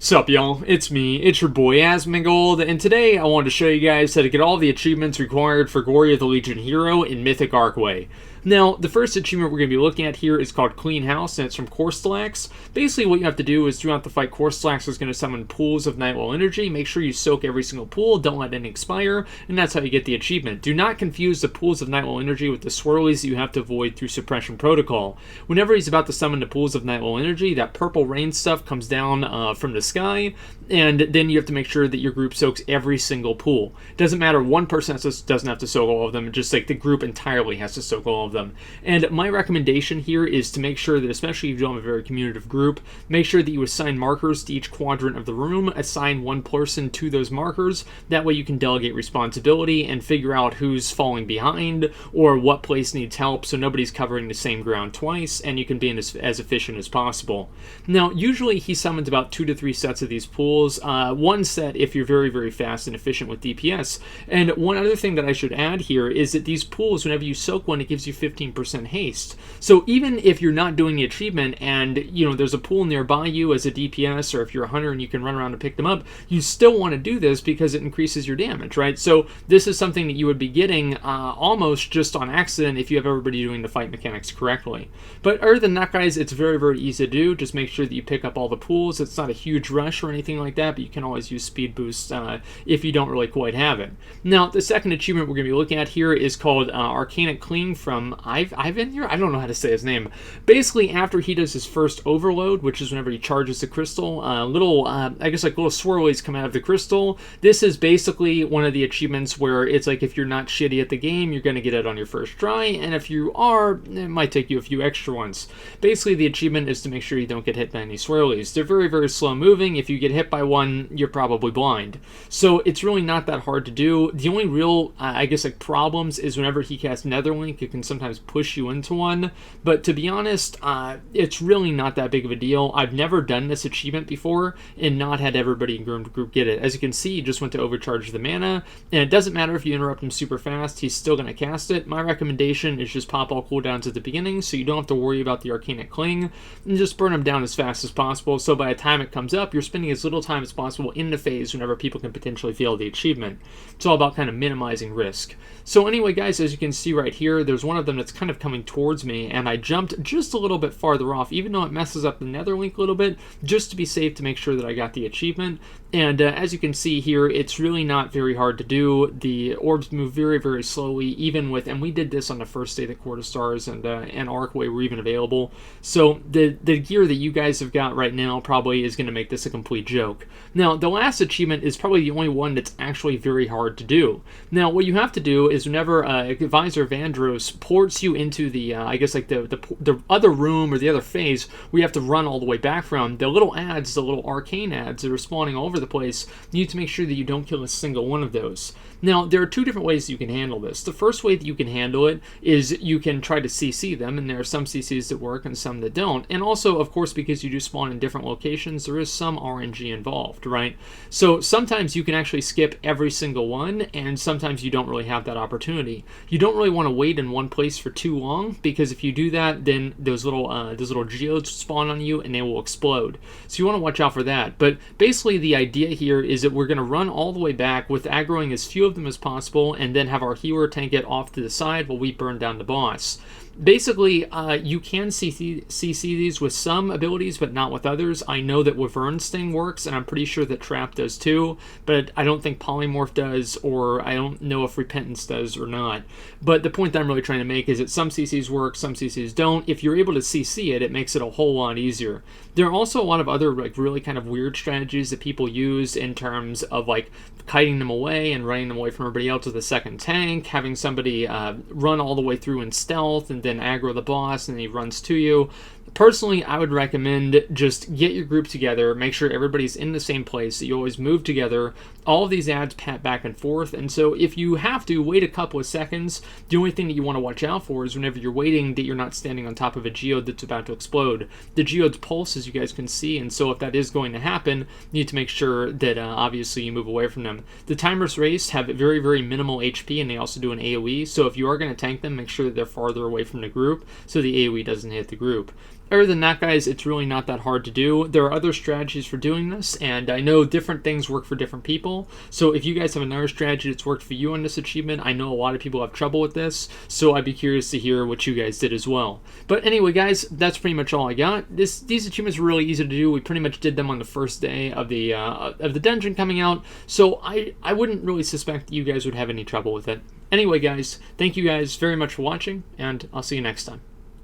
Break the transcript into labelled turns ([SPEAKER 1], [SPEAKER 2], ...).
[SPEAKER 1] Sup y'all, it's me, it's your boy Asmongold, and today I wanted to show you guys how to get all the achievements required for Glory of the Legion Hero in Mythic Arcway. Now, the first achievement we're going to be looking at here is called Clean House, and it's from Corstalax. Basically, what you have to do is throughout the fight, Corstalax is going to summon pools of Nightwell energy. Make sure you soak every single pool, don't let any expire, and that's how you get the achievement. Do not confuse the pools of Nightwell energy with the swirlies that you have to avoid through Suppression Protocol. Whenever he's about to summon the pools of Nightwell energy, that purple rain stuff comes down from the sky, and then you have to make sure that your group soaks every single pool. Doesn't matter, one person doesn't have to soak all of them, just like the group entirely has to soak all of them. And my recommendation here is to make sure that, especially if you don't have a very communicative group, make sure that you assign markers to each quadrant of the room, assign one person to those markers. That way you can delegate responsibility and figure out who's falling behind or what place needs help, so nobody's covering the same ground twice, and you can be as efficient as possible. Now, usually he summons about 2 to 3 sets of these pools, one set if you're very, very fast and efficient with DPS. And one other thing that I should add here is that these pools, whenever you soak one, it gives you 15% haste. So even if you're not doing the achievement and there's a pool nearby you as a DPS, or if you're a hunter and you can run around and pick them up, you still want to do this because it increases your damage, right? So this is something that you would be getting almost just on accident if you have everybody doing the fight mechanics correctly. But other than that, guys, it's very, very easy to do. Just make sure that you pick up all the pools. It's not a huge rush or anything like that, but you can always use speed boosts if you don't really quite have it. Now, the second achievement we're going to be looking at here is called Arcanic Cling from Ivan here? I don't know how to say his name. Basically, after he does his first overload, which is whenever he charges the crystal, little swirlies come out of the crystal. This is basically one of the achievements where it's like if you're not shitty at the game, you're going to get it on your first try, and if you are, it might take you a few extra ones. Basically, the achievement is to make sure you don't get hit by any swirlies. They're very, very slow moving. If you get hit by one, you're probably blind. So it's really not that hard to do. The only real, problems is whenever he casts Netherlink, it can sometimes push you into one. But to be honest, it's really not that big of a deal. I've never done this achievement before and not had everybody in group get it. As you can see, he just went to overcharge the mana, and it doesn't matter if you interrupt him super fast, he's still going to cast it. My recommendation is just pop all cooldowns at the beginning so you don't have to worry about the Arcanic Cling, and just burn them down as fast as possible, so by the time it comes up, you're spending as little time as possible in the phase whenever people can potentially fail the achievement. It's all about kind of minimizing risk. So anyway, guys, as you can see right here, there's one of them that's kind of coming towards me, and I jumped just a little bit farther off, even though it messes up the Netherlink a little bit, just to be safe to make sure that I got the achievement. And as you can see here, it's really not very hard to do. The orbs move very, very slowly, even with, and we did this on the first day that Court of Stars and Arcway were even available. So the gear that you guys have got right now probably is going to make this a complete joke. Now, the last achievement is probably the only one that's actually very hard to do. Now, what you have to do is whenever Advisor Vandros ports you into the, the other room or the other phase where you have to run all the way back from, the little ads, the little arcane ads that are spawning all over the place, you need to make sure that you don't kill a single one of those. Now, there are 2 different ways you can handle this. The first way that you can handle it is you can try to CC them, and there are some CCs that work and some that don't. And also, of course, because you do spawn in different locations, there is some RNG involved, right? So sometimes you can actually skip every single one, and sometimes you don't really have that opportunity. You don't really want to wait in one place for too long, because if you do that, then those little geodes spawn on you and they will explode. So you want to watch out for that. But basically, the idea here is that we're going to run all the way back with aggroing as few of them as possible, and then have our healer tank it off to the side while we burn down the boss. Basically, you can CC these with some abilities, but not with others. I know that Wyvern's Sting works, and I'm pretty sure that Trap does too, but I don't think Polymorph does, or I don't know if Repentance does or not. But the point that I'm really trying to make is that some CCs work, some CCs don't. If you're able to CC it, it makes it a whole lot easier. There are also a lot of other really kind of weird strategies that people use in terms of kiting them away and running them away from everybody else with a second tank, having somebody run all the way through in stealth and then aggro the boss and then he runs to you. Personally, I would recommend just get your group together, make sure everybody's in the same place, that you always move together. All of these ads pat back and forth, and so if you have to wait a couple of seconds, the only thing that you want to watch out for is whenever you're waiting that you're not standing on top of a geode that's about to explode. The geodes pulse, as you guys can see, and so if that is going to happen, you need to make sure that obviously you move away from them. The timers race have very, very minimal HP, and they also do an AoE, so if you are going to tank them, make sure that they're farther away from the group so the AoE doesn't hit the group. Other than that, guys, it's really not that hard to do. There are other strategies for doing this, and I know different things work for different people. So if you guys have another strategy that's worked for you on this achievement, I know a lot of people have trouble with this, so I'd be curious to hear what you guys did as well. But anyway, guys, that's pretty much all I got. These achievements were really easy to do. We pretty much did them on the first day of the dungeon coming out, so I wouldn't really suspect you guys would have any trouble with it. Anyway, guys, thank you guys very much for watching, and I'll see you next time.